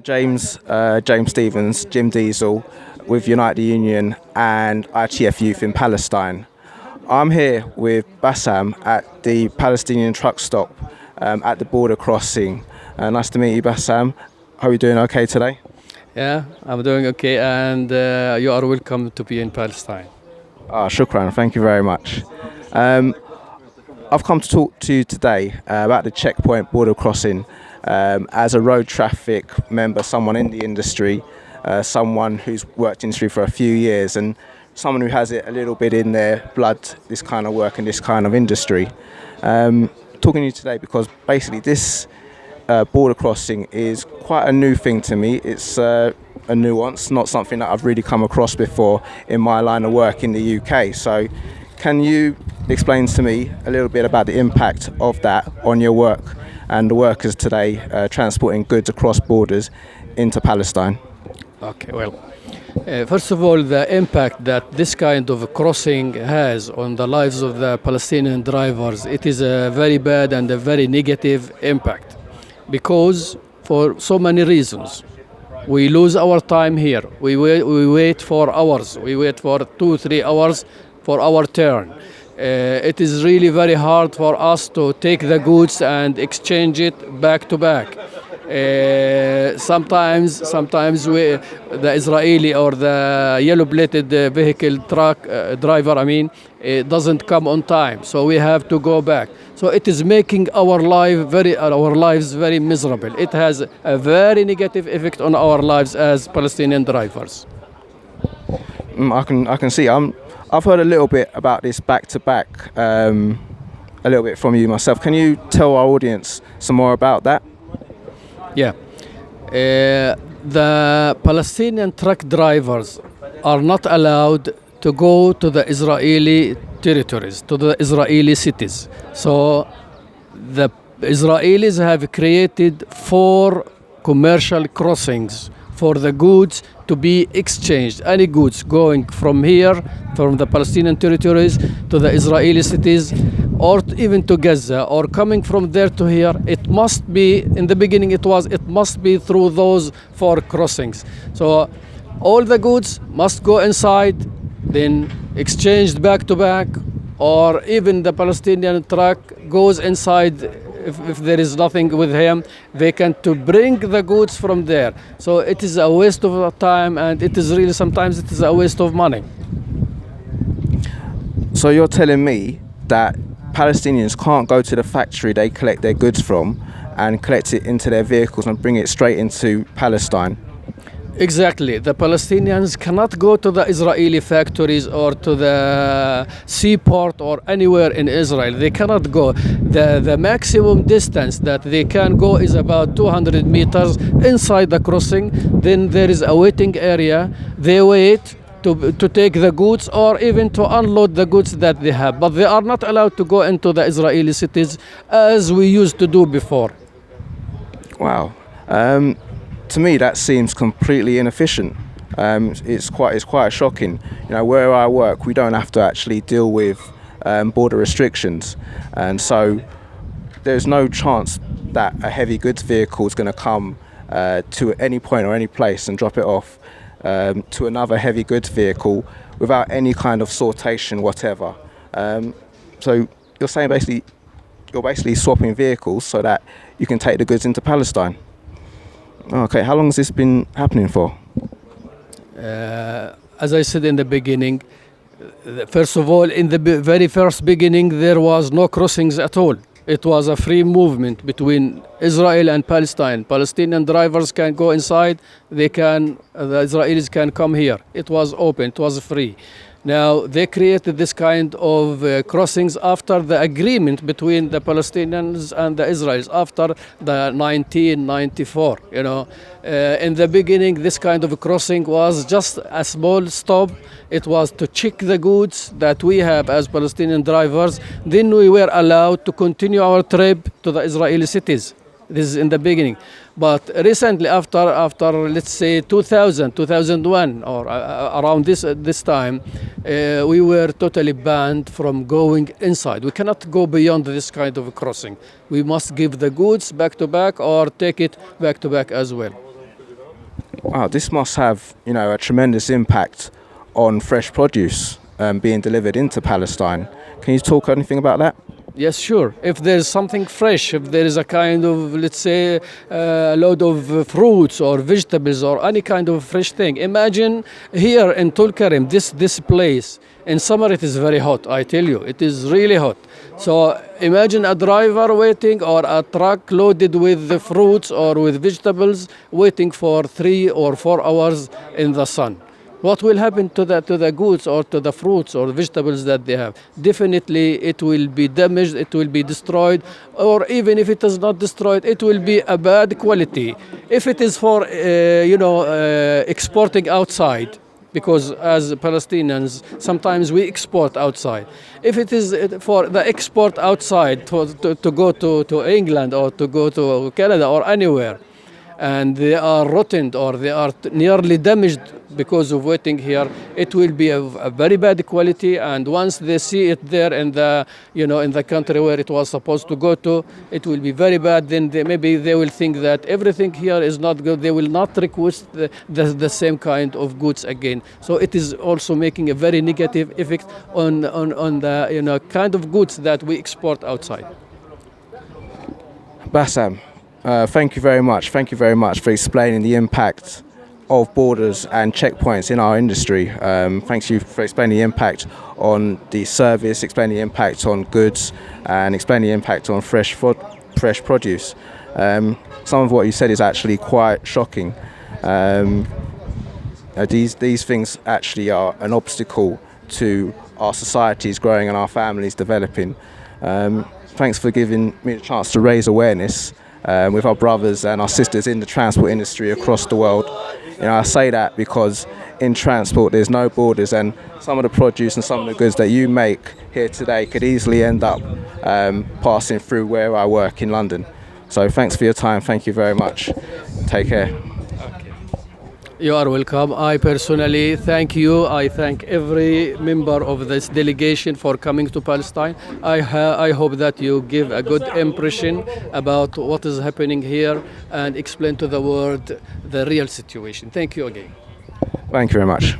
James Stevens, Jim Diesel with Unite the Union and ITF Youth in Palestine. I'm here with Bassam at the Palestinian truck stop at the border crossing. Nice to meet you, Bassam. How are you doing okay today? Yeah, I'm doing okay, and you are welcome to be in Palestine. Shukran, thank you very much. Um, I've come to talk to you today about the checkpoint border crossing as a road traffic member, someone in the industry, someone who's worked in industry for a few years, and someone who has it a little bit in their blood, this kind of work and this kind of industry. Talking to you today because basically this border crossing is quite a new thing to me. It's a nuance, not something that I've really come across before in my line of work in the UK. So can you explain to me a little bit about the impact of that on your work and the workers today transporting goods across borders into Palestine? Okay, well, first of all, the impact that this kind of crossing has on the lives of the Palestinian drivers, it is a very bad and a very negative impact because for so many reasons. We lose our time here. We wait for hours. We wait for 2, 3 hours for our turn. It is really very hard for us to take the goods and exchange it back to back. Sometimes the Israeli or the yellow-plated vehicle truck driver, doesn't come on time, so we have to go back. So it is making our lives very miserable. It has a very negative effect on our lives as Palestinian drivers. I can see. I've heard a little bit about this back to back, a little bit from you myself. Can you tell our audience some more about that? Yeah. The Palestinian truck drivers are not allowed to go to the Israeli territories, to the Israeli cities. So the Israelis have created 4 commercial crossings for the goods to be exchanged. Any goods going from here, from the Palestinian territories to the Israeli cities, or even to Gaza, or coming from there to here, it must be, in the beginning it must be through those 4 crossings. So all the goods must go inside, then exchanged back to back, or even the Palestinian truck goes inside. If there is nothing with him, they can to bring the goods from there. So it is a waste of time, and sometimes it is a waste of money. So you're telling me that Palestinians can't go to the factory they collect their goods from and collect it into their vehicles and bring it straight into Palestine? Exactly. The Palestinians cannot go to the Israeli factories or to the seaport or anywhere in Israel. They cannot go. The maximum distance that they can go is about 200 meters inside the crossing. Then there is a waiting area. They wait to take the goods or even to unload the goods that they have. But they are not allowed to go into the Israeli cities as we used to do before. Wow. To me, that seems completely inefficient. It's quite shocking. You know, where I work, we don't have to actually deal with border restrictions, and so there's no chance that a heavy goods vehicle is going to come to any point or any place and drop it off to another heavy goods vehicle without any kind of sortation, whatever. So you're saying you're basically swapping vehicles so that you can take the goods into Palestine. Okay, how long has this been happening for? As I said in the beginning, first of all, in the very first beginning, there was no crossings at all. It was a free movement between Israel and Palestine. Palestinian drivers can go inside, the Israelis can come here. It was open, it was free. Now, they created this kind of crossings after the agreement between the Palestinians and the Israelis after the 1994. In the beginning, this kind of crossing was just a small stop. It was to check the goods that we have as Palestinian drivers. Then we were allowed to continue our trip to the Israeli cities. This is in the beginning. But recently, after let's say 2000, 2001, or around this time, we were totally banned from going inside. We cannot go beyond this kind of crossing. We must give the goods back to back or take it back to back as well. Wow, this must have, a tremendous impact on fresh produce being delivered into Palestine. Can you talk anything about that? Yes, sure. If there's something fresh, if there is a kind of, let's say, a load of fruits or vegetables or any kind of fresh thing. Imagine here in Tulkarim, this place. In summer, it is very hot. I tell you, it is really hot. So imagine a driver waiting or a truck loaded with the fruits or with vegetables waiting for 3 or 4 hours in the sun. What will happen to the goods or to the fruits or vegetables that they have? Definitely, it will be damaged, it will be destroyed, or even if it is not destroyed, it will be a bad quality. If it is for exporting outside, because as Palestinians sometimes we export outside. If it is for the export outside to go to England or to go to Canada or anywhere, and they are rotten or they are nearly damaged because of waiting here, it will be a very bad quality. And once they see it there in the in the country where it was supposed to go to, it will be very bad. Then maybe they will think that everything here is not good. They will not request the same kind of goods again. So it is also making a very negative effect on the kind of goods that we export outside. Bassam, thank you very much. Thank you very much for explaining the impact of borders and checkpoints in our industry. Thanks you for explaining the impact on the service, explaining the impact on goods, and explaining the impact on fresh produce. Some of what you said is actually quite shocking. These things actually are an obstacle to our societies growing and our families developing. Thanks for giving me the chance to raise awareness with our brothers and our sisters in the transport industry across the world. I say that because in transport there's no borders, and some of the produce and some of the goods that you make here today could easily end up passing through where I work in London. So thanks for your time. Thank you very much. Take care. You are welcome. I personally thank you. I thank every member of this delegation for coming to Palestine. I hope that you give a good impression about what is happening here and explain to the world the real situation. Thank you again. Thank you very much.